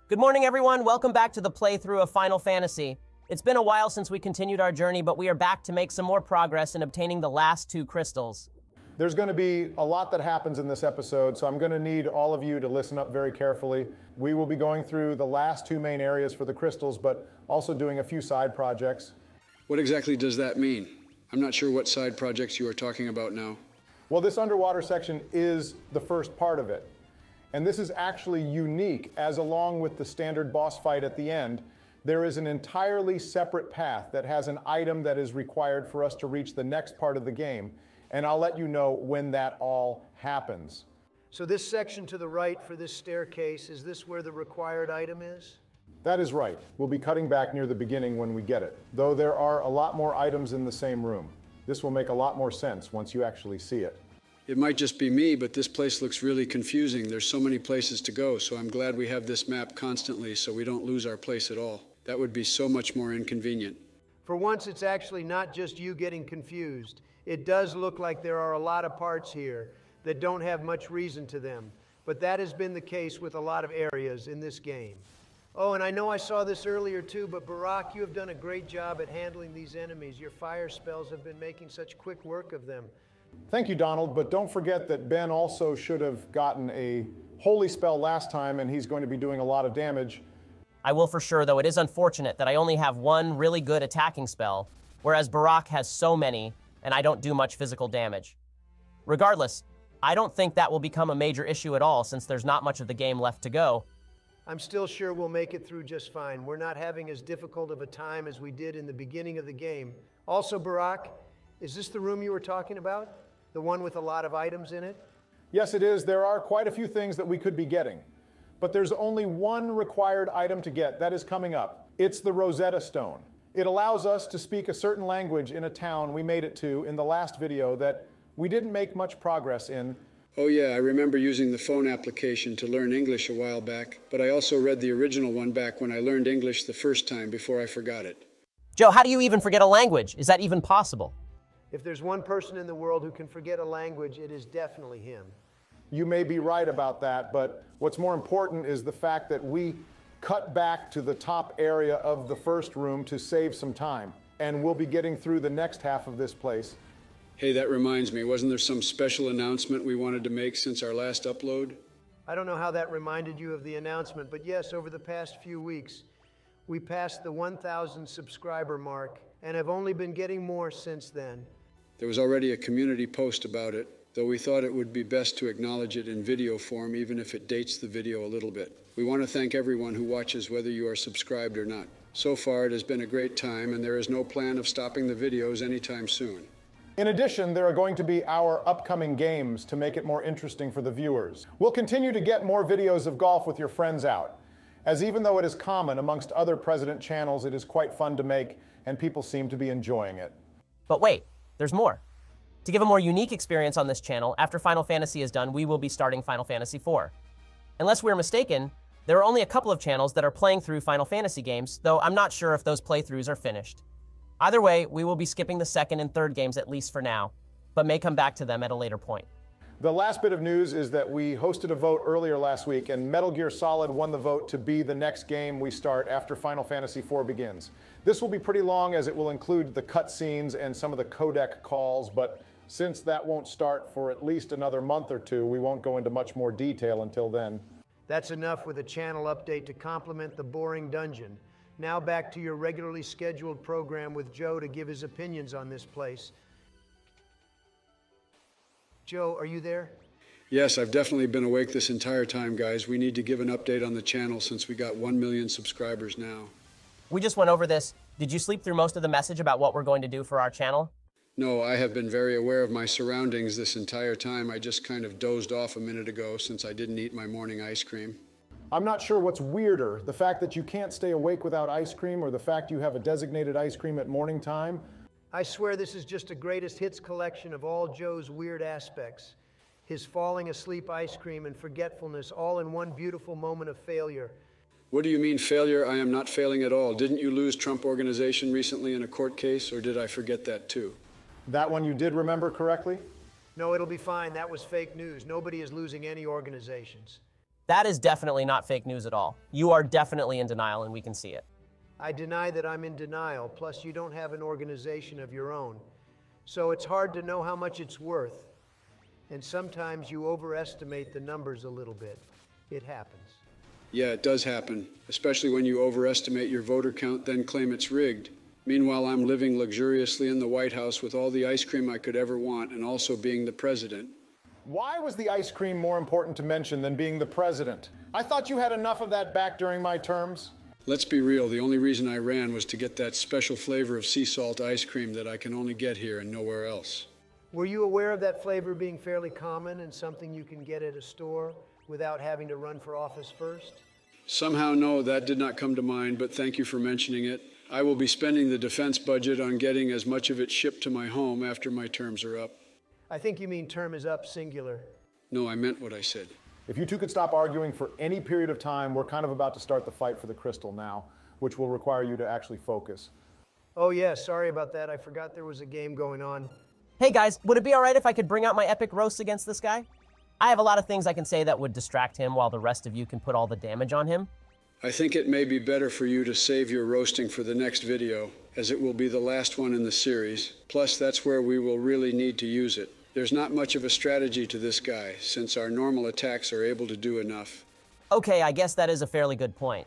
Good morning, everyone. Welcome back to the playthrough of Final Fantasy. It's been a while since we continued our journey, but we are back to make some more progress in obtaining the last 2 crystals. There's going to be a lot that happens in this episode, so I'm going to need all of you to listen up very carefully. We will be going through the last 2 main areas for the crystals, but also doing a few side projects. What exactly does that mean? I'm not sure what side projects you are talking about now. Well, this underwater section is the first part of it. And this is actually unique, as along with the standard boss fight at the end, there is an entirely separate path that has an item that is required for us to reach the next part of the game. And I'll let you know when that all happens. So this section to the right for this staircase, is this where the required item is? That is right. We'll be cutting back near the beginning when we get it, though there are a lot more items in the same room. This will make a lot more sense once you actually see it. It might just be me, but this place looks really confusing. There's so many places to go, so I'm glad we have this map constantly so we don't lose our place at all. That would be so much more inconvenient. For once, it's actually not just you getting confused. It does look like there are a lot of parts here that don't have much reason to them, but that has been the case with a lot of areas in this game. Oh, and I know I saw this earlier too, but Barak, you have done a great job at handling these enemies. Your fire spells have been making such quick work of them. Thank you, Donald, but don't forget that Ben also should have gotten a holy spell last time, and he's going to be doing a lot of damage. I will for sure, though it is unfortunate that I only have one really good attacking spell, whereas Barak has so many, and I don't do much physical damage. Regardless, I don't think that will become a major issue at all since there's not much of the game left to go. I'm still sure we'll make it through just fine. We're not having as difficult of a time as we did in the beginning of the game. Also, Barak, is this the room you were talking about? The one with a lot of items in it? Yes, it is. There are quite a few things that we could be getting. But there's only one required item to get that is coming up. It's the Rosetta Stone. It allows us to speak a certain language in a town we made it to in the last video that we didn't make much progress in. Oh yeah, I remember using the phone application to learn English a while back, but I also read the original one back when I learned English the first time before I forgot it. Joe, how do you even forget a language? Is that even possible? If there's one person in the world who can forget a language, it is definitely him. You may be right about that, but what's more important is the fact that we cut back to the top area of the first room to save some time, and we'll be getting through the next half of this place. Hey, that reminds me, wasn't there some special announcement we wanted to make since our last upload? I don't know how that reminded you of the announcement, but yes, over the past few weeks, we passed the 1,000 subscriber mark and have only been getting more since then. There was already a community post about it, though we thought it would be best to acknowledge it in video form, even if it dates the video a little bit. We want to thank everyone who watches, whether you are subscribed or not. So far, it has been a great time, and there is no plan of stopping the videos anytime soon. In addition, there are going to be our upcoming games to make it more interesting for the viewers. We'll continue to get more videos of golf with your friends out, as even though it is common amongst other President channels, it is quite fun to make, and people seem to be enjoying it. But wait, there's more. To give a more unique experience on this channel, after Final Fantasy is done, we will be starting Final Fantasy IV. Unless we're mistaken, there are only a couple of channels that are playing through Final Fantasy games, though I'm not sure if those playthroughs are finished. Either way, we will be skipping the second and third games at least for now, but may come back to them at a later point. The last bit of news is that we hosted a vote earlier last week, and Metal Gear Solid won the vote to be the next game we start after Final Fantasy IV begins. This will be pretty long as it will include the cutscenes and some of the codec calls, but since that won't start for at least another month or two, we won't go into much more detail until then. That's enough with a channel update to complement the boring dungeon. Now back to your regularly scheduled program with Joe to give his opinions on this place. Joe, are you there? Yes, I've definitely been awake this entire time, guys. We need to give an update on the channel since we got 1 million subscribers now. We just went over this. Did you sleep through most of the message about what we're going to do for our channel? No, I have been very aware of my surroundings this entire time. I just kind of dozed off a minute ago since I didn't eat my morning ice cream. I'm not sure what's weirder, the fact that you can't stay awake without ice cream or the fact you have a designated ice cream at morning time. I swear this is just a greatest hits collection of all Joe's weird aspects. His falling asleep ice cream and forgetfulness all in one beautiful moment of failure. What do you mean failure? I am not failing at all. Didn't you lose Trump Organization recently in a court case, or did I forget that too? That one you did remember correctly? No, it'll be fine. That was fake news. Nobody is losing any organizations. That is definitely not fake news at all. You are definitely in denial, and we can see it. I deny that I'm in denial, plus you don't have an organization of your own. So it's hard to know how much it's worth. And sometimes you overestimate the numbers a little bit. It happens. Yeah, it does happen, especially when you overestimate your voter count, then claim it's rigged. Meanwhile, I'm living luxuriously in the White House with all the ice cream I could ever want and also being the president. Why was the ice cream more important to mention than being the president? I thought you had enough of that back during my terms. Let's be real, the only reason I ran was to get that special flavor of sea salt ice cream that I can only get here and nowhere else. Were you aware of that flavor being fairly common and something you can get at a store without having to run for office first? Somehow, no, that did not come to mind, but thank you for mentioning it. I will be spending the defense budget on getting as much of it shipped to my home after my terms are up. I think you mean term is up, singular. No, I meant what I said. If you two could stop arguing for any period of time, we're kind of about to start the fight for the crystal now, which will require you to actually focus. Oh yeah, sorry about that. I forgot there was a game going on. Hey guys, would it be all right if I could bring out my epic roast against this guy? I have a lot of things I can say that would distract him while the rest of you can put all the damage on him. I think it may be better for you to save your roasting for the next video, as it will be the last one in the series. Plus, that's where we will really need to use it. There's not much of a strategy to this guy, since our normal attacks are able to do enough. Okay, I guess that is a fairly good point.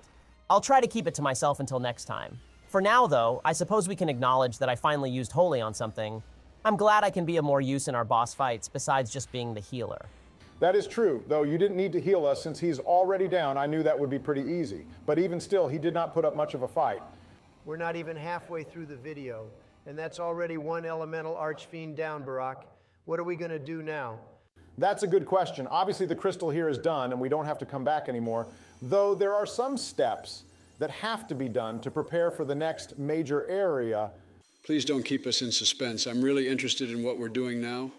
I'll try to keep it to myself until next time. For now, though, I suppose we can acknowledge that I finally used Holy on something. I'm glad I can be of more use in our boss fights besides just being the healer. That is true, though you didn't need to heal us since he's already down. I knew that would be pretty easy. But even still, he did not put up much of a fight. We're not even halfway through the video, and that's already one elemental archfiend down, Barack. What are we going to do now? That's a good question. Obviously, the crystal here is done, and we don't have to come back anymore, though there are some steps that have to be done to prepare for the next major area. Please don't keep us in suspense. I'm really interested in what we're doing now.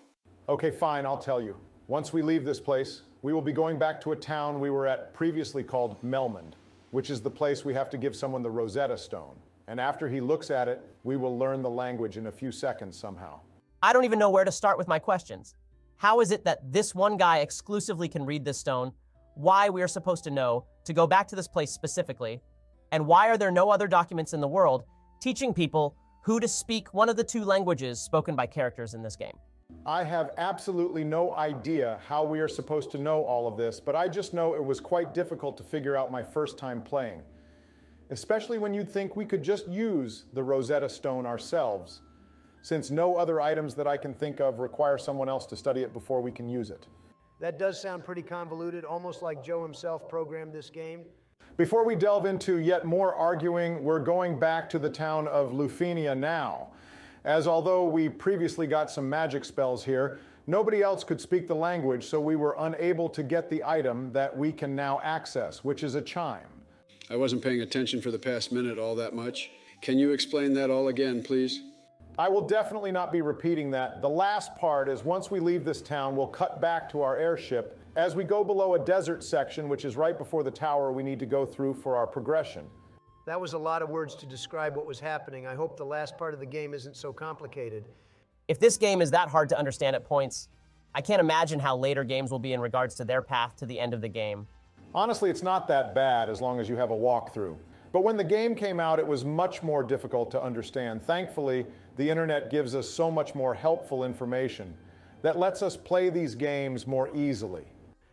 Okay, fine, I'll tell you. Once we leave this place, we will be going back to a town we were at previously called Melmond, which is the place we have to give someone the Rosetta Stone. And after he looks at it, we will learn the language in a few seconds somehow. I don't even know where to start with my questions. How is it that this one guy exclusively can read this stone, why we are supposed to know to go back to this place specifically, and why are there no other documents in the world teaching people who to speak one of the two languages spoken by characters in this game? I have absolutely no idea how we are supposed to know all of this, but I just know it was quite difficult to figure out my first time playing. Especially when you'd think we could just use the Rosetta Stone ourselves, since no other items that I can think of require someone else to study it before we can use it. That does sound pretty convoluted, almost like Joe himself programmed this game. Before we delve into yet more arguing, we're going back to the town of Lufenia now, as although we previously got some magic spells here, nobody else could speak the language, so we were unable to get the item that we can now access, which is a chime. I wasn't paying attention for the past minute all that much. Can you explain that all again, please? I will definitely not be repeating that. The last part is once we leave this town, we'll cut back to our airship as we go below a desert section, which is right before the tower we need to go through for our progression. That was a lot of words to describe what was happening. I hope the last part of the game isn't so complicated. If this game is that hard to understand at points, I can't imagine how later games will be in regards to their path to the end of the game. Honestly, it's not that bad as long as you have a walkthrough. But when the game came out, it was much more difficult to understand. Thankfully, the internet gives us so much more helpful information that lets us play these games more easily.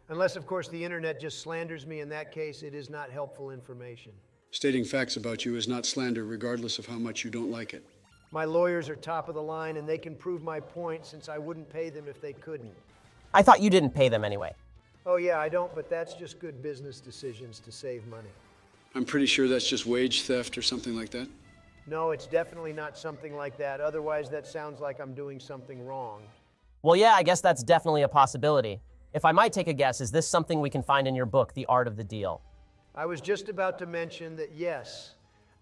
Unless, of course, the internet just slanders me. In that case, it is not helpful information. Stating facts about you is not slander, regardless of how much you don't like it. My lawyers are top of the line, and they can prove my point since I wouldn't pay them if they couldn't. I thought you didn't pay them anyway. Oh yeah, I don't, but that's just good business decisions to save money. I'm pretty sure that's just wage theft or something like that. No, it's definitely not something like that. Otherwise, that sounds like I'm doing something wrong. Well, yeah, I guess that's definitely a possibility. If I might take a guess, is this something we can find in your book, The Art of the Deal? I was just about to mention that, yes,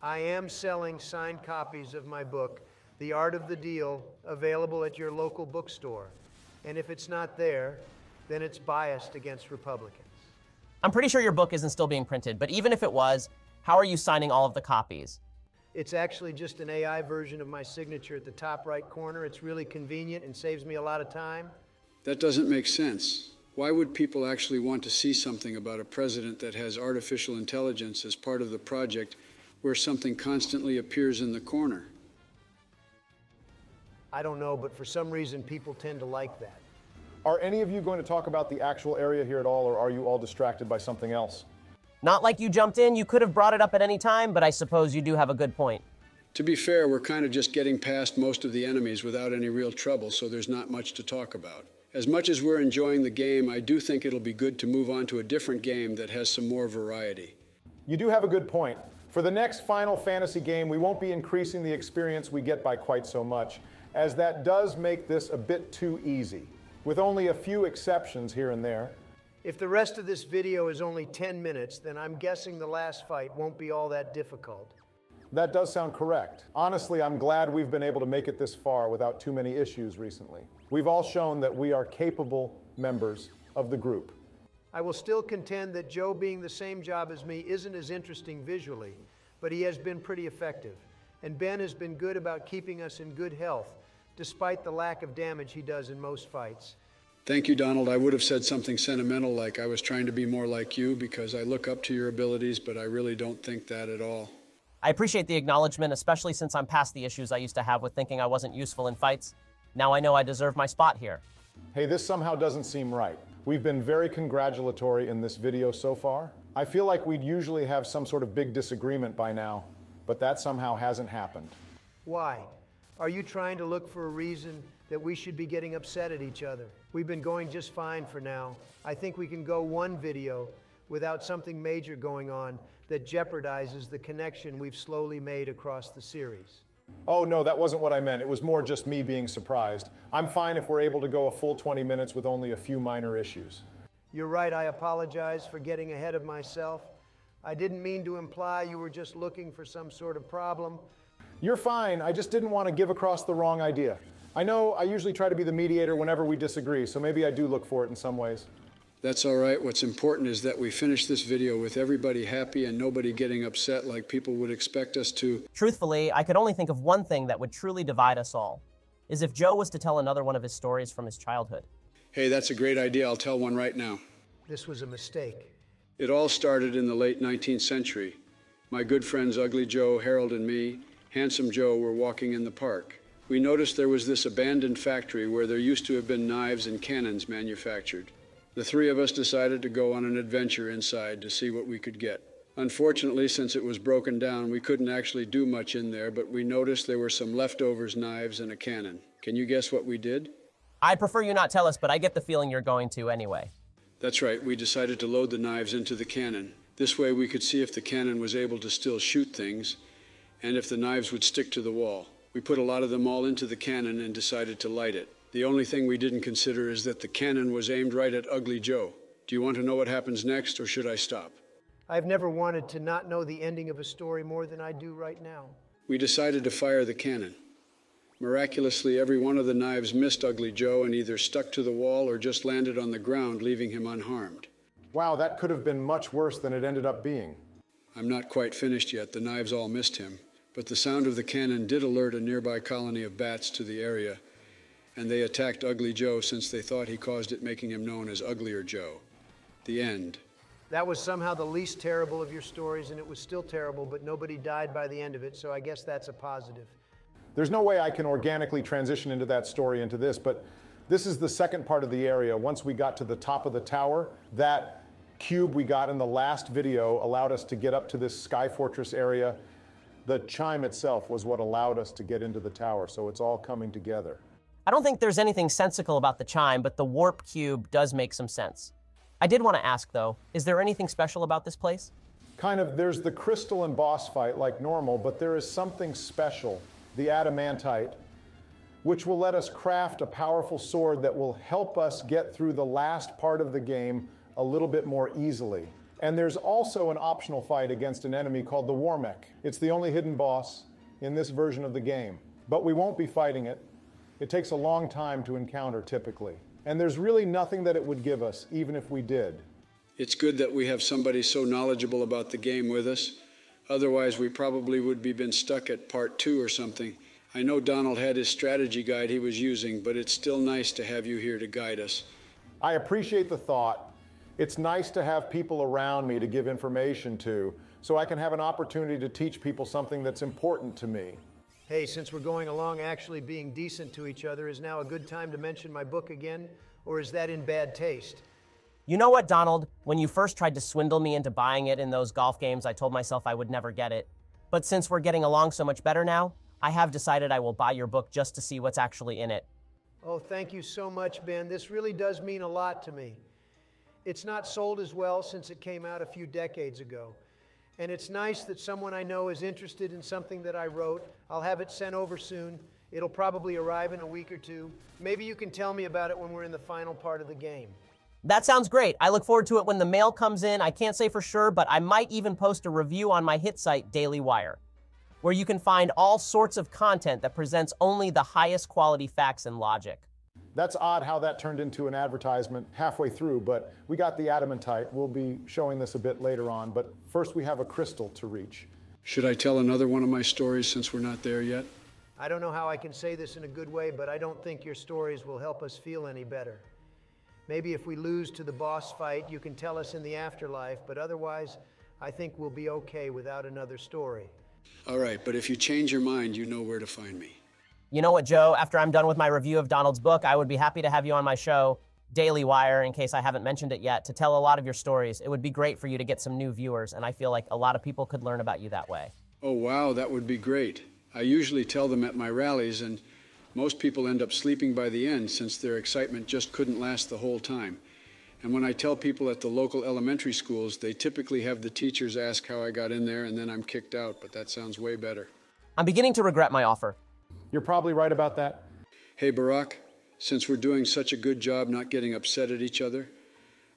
I am selling signed copies of my book, The Art of the Deal, available at your local bookstore. And if it's not there, then it's biased against Republicans. I'm pretty sure your book isn't still being printed, but even if it was, how are you signing all of the copies? It's actually just an AI version of my signature at the top right corner. It's really convenient and saves me a lot of time. That doesn't make sense. Why would people actually want to see something about a president that has artificial intelligence as part of the project where something constantly appears in the corner? I don't know, but for some reason people tend to like that. Are any of you going to talk about the actual area here at all, or are you all distracted by something else? Not like you jumped in. You could have brought it up at any time, but I suppose you do have a good point. To be fair, we're kind of just getting past most of the enemies without any real trouble, so there's not much to talk about. As much as we're enjoying the game, I do think it'll be good to move on to a different game that has some more variety. You do have a good point. For the next Final Fantasy game, we won't be increasing the experience we get by quite so much, as that does make this a bit too easy, with only a few exceptions here and there. If the rest of this video is only 10 minutes, then I'm guessing the last fight won't be all that difficult. That does sound correct. Honestly, I'm glad we've been able to make it this far without too many issues recently. We've all shown that we are capable members of the group. I will still contend that Joe being the same job as me isn't as interesting visually, but he has been pretty effective. And Ben has been good about keeping us in good health, despite the lack of damage he does in most fights. Thank you, Donald. I would have said something sentimental like I was trying to be more like you because I look up to your abilities, but I really don't think that at all. I appreciate the acknowledgement, especially since I'm past the issues I used to have with thinking I wasn't useful in fights. Now I know I deserve my spot here. Hey, this somehow doesn't seem right. We've been very congratulatory in this video so far. I feel like we'd usually have some sort of big disagreement by now, but that somehow hasn't happened. Why? Are you trying to look for a reason that we should be getting upset at each other? We've been going just fine for now. I think we can go one video without something major going on that jeopardizes the connection we've slowly made across the series. Oh no, that wasn't what I meant. It was more just me being surprised. I'm fine if we're able to go a full 20 minutes with only a few minor issues. You're right, I apologize for getting ahead of myself. I didn't mean to imply you were just looking for some sort of problem. You're fine, I just didn't want to give across the wrong idea. I know I usually try to be the mediator whenever we disagree, so maybe I do look for it in some ways. That's all right. What's important is that we finish this video with everybody happy and nobody getting upset like people would expect us to. Truthfully, I could only think of one thing that would truly divide us all, is if Joe was to tell another one of his stories from his childhood. Hey, that's a great idea. I'll tell one right now. This was a mistake. It all started in the late 19th century. My good friends Ugly Joe, Harold, and me, Handsome Joe, were walking in the park. We noticed there was this abandoned factory where there used to have been knives and cannons manufactured. The three of us decided to go on an adventure inside to see what we could get. Unfortunately, since it was broken down, we couldn't actually do much in there, but we noticed there were some leftovers, knives, and a cannon. Can you guess what we did? I prefer you not tell us, but I get the feeling you're going to anyway. That's right, we decided to load the knives into the cannon. This way we could see if the cannon was able to still shoot things, and if the knives would stick to the wall. We put a lot of them all into the cannon and decided to light it. The only thing we didn't consider is that the cannon was aimed right at Ugly Joe. Do you want to know what happens next, or should I stop? I've never wanted to not know the ending of a story more than I do right now. We decided to fire the cannon. Miraculously, every one of the knives missed Ugly Joe and either stuck to the wall or just landed on the ground, leaving him unharmed. Wow, that could have been much worse than it ended up being. I'm not quite finished yet. The knives all missed him. But the sound of the cannon did alert a nearby colony of bats to the area, and they attacked Ugly Joe since they thought he caused it, making him known as Uglier Joe. The end. That was somehow the least terrible of your stories, and it was still terrible, but nobody died by the end of it, so I guess that's a positive. There's no way I can organically transition into that story into this, but this is the second part of the area. Once we got to the top of the tower, that cube we got in the last video allowed us to get up to this Sky Fortress area. The chime itself was what allowed us to get into the tower, so it's all coming together. I don't think there's anything sensical about the chime, but the warp cube does make some sense. I did want to ask, though, is there anything special about this place? Kind of, there's the crystal and boss fight like normal, but there is something special, the adamantite, which will let us craft a powerful sword that will help us get through the last part of the game a little bit more easily. And there's also an optional fight against an enemy called the Warmech. It's the only hidden boss in this version of the game, but we won't be fighting it. It takes a long time to encounter typically. And there's really nothing that it would give us, even if we did. It's good that we have somebody so knowledgeable about the game with us. Otherwise, we probably would be been stuck at part 2 or something. I know Donald had his strategy guide he was using, but it's still nice to have you here to guide us. I appreciate the thought. It's nice to have people around me to give information to, so I can have an opportunity to teach people something that's important to me. Hey, since we're going along actually being decent to each other, is now a good time to mention my book again, or is that in bad taste? You know what, Donald? When you first tried to swindle me into buying it in those golf games, I told myself I would never get it. But since we're getting along so much better now, I have decided I will buy your book just to see what's actually in it. Oh, thank you so much, Ben. This really does mean a lot to me. It's not sold as well since it came out a few decades ago. And it's nice that someone I know is interested in something that I wrote. I'll have it sent over soon. It'll probably arrive in a week or two. Maybe you can tell me about it when we're in the final part of the game. That sounds great. I look forward to it when the mail comes in. I can't say for sure, but I might even post a review on my hit site, Daily Wire, where you can find all sorts of content that presents only the highest quality facts and logic. That's odd how that turned into an advertisement halfway through, but we got the adamantite. We'll be showing this a bit later on, but first we have a crystal to reach. Should I tell another one of my stories since we're not there yet? I don't know how I can say this in a good way, but I don't think your stories will help us feel any better. Maybe if we lose to the boss fight, you can tell us in the afterlife, but otherwise, I think we'll be okay without another story. All right, but if you change your mind, you know where to find me. You know what, Joe? After I'm done with my review of Donald's book, I would be happy to have you on my show, Daily Wire, in case I haven't mentioned it yet, to tell a lot of your stories. It would be great for you to get some new viewers, and I feel like a lot of people could learn about you that way. Oh, wow, that would be great. I usually tell them at my rallies, and most people end up sleeping by the end since their excitement just couldn't last the whole time. And when I tell people at the local elementary schools, they typically have the teachers ask how I got in there, and then I'm kicked out, but that sounds way better. I'm beginning to regret my offer. You're probably right about that. Hey, Barack, since we're doing such a good job not getting upset at each other,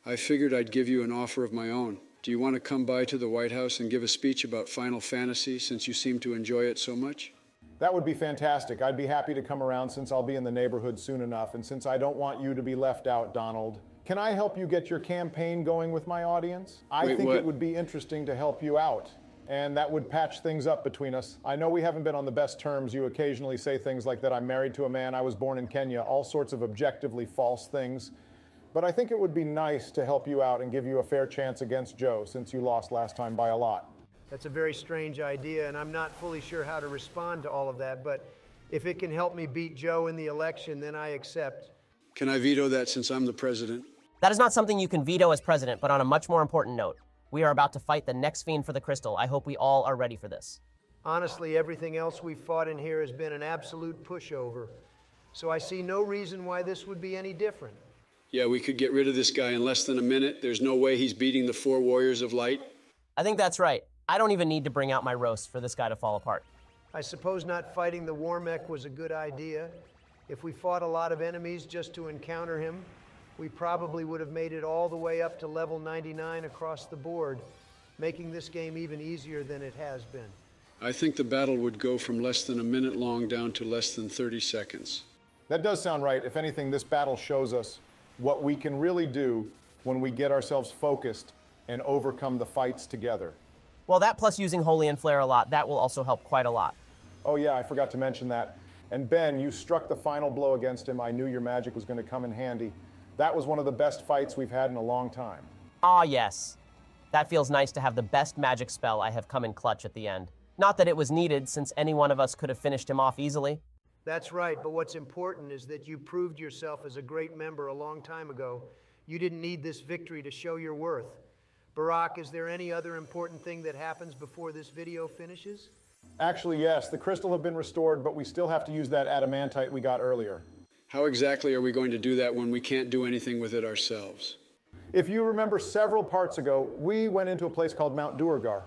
I figured I'd give you an offer of my own. Do you want to come by to the White House and give a speech about Final Fantasy since you seem to enjoy it so much? That would be fantastic. I'd be happy to come around since I'll be in the neighborhood soon enough, and since I don't want you to be left out, Donald. Can I help you get your campaign going with my audience? I think it would be interesting to help you out, and that would patch things up between us. I know we haven't been on the best terms. You occasionally say things like that I'm married to a man, I was born in Kenya, all sorts of objectively false things. But I think it would be nice to help you out and give you a fair chance against Joe, since you lost last time by a lot. That's a very strange idea, and I'm not fully sure how to respond to all of that, but if it can help me beat Joe in the election, then I accept. Can I veto that since I'm the president? That is not something you can veto as president, but on a much more important note. We are about to fight the next fiend for the crystal. I hope we all are ready for this. Honestly, everything else we've fought in here has been an absolute pushover, so I see no reason why this would be any different. Yeah, we could get rid of this guy in less than a minute. There's no way he's beating the 4 Warriors of Light. I think that's right. I don't even need to bring out my roast for this guy to fall apart. I suppose not fighting the war mech was a good idea. If we fought a lot of enemies just to encounter him, we probably would have made it all the way up to level 99 across the board, making this game even easier than it has been. I think the battle would go from less than a minute long down to less than 30 seconds. That does sound right. If anything, this battle shows us what we can really do when we get ourselves focused and overcome the fights together. Well, that plus using Holy and Flare a lot, that will also help quite a lot. Oh yeah, I forgot to mention that. And Ben, you struck the final blow against him. I knew your magic was going to come in handy. That was one of the best fights we've had in a long time. Ah, yes. That feels nice to have the best magic spell I have come in clutch at the end. Not that it was needed, since any one of us could have finished him off easily. That's right, but what's important is that you proved yourself as a great member a long time ago. You didn't need this victory to show your worth. Barack, is there any other important thing that happens before this video finishes? Actually, yes. The crystal have been restored, but we still have to use that adamantite we got earlier. How exactly are we going to do that when we can't do anything with it ourselves? If you remember several parts ago, we went into a place called Mount Duergar,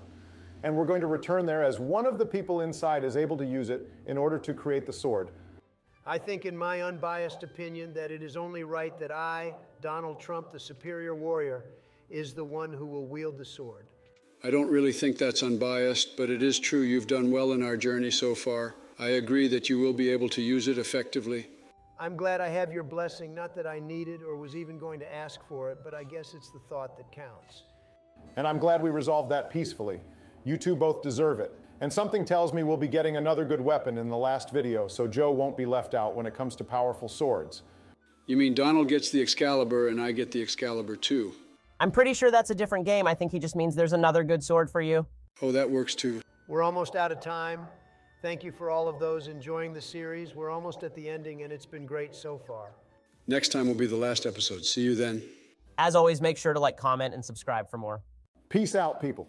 and we're going to return there as one of the people inside is able to use it in order to create the sword. I think in my unbiased opinion that it is only right that I, Donald Trump, the superior warrior, is the one who will wield the sword. I don't really think that's unbiased, but it is true you've done well in our journey so far. I agree that you will be able to use it effectively. I'm glad I have your blessing, not that I need it or was even going to ask for it, but I guess it's the thought that counts. And I'm glad we resolved that peacefully. You two both deserve it. And something tells me we'll be getting another good weapon in the last video, so Joe won't be left out when it comes to powerful swords. You mean Donald gets the Excalibur and I get the Excalibur too? I'm pretty sure that's a different game. I think he just means there's another good sword for you. Oh, that works too. We're almost out of time. Thank you for all of those enjoying the series. We're almost at the ending, and it's been great so far. Next time will be the last episode. See you then. As always, make sure to like, comment, and subscribe for more. Peace out, people.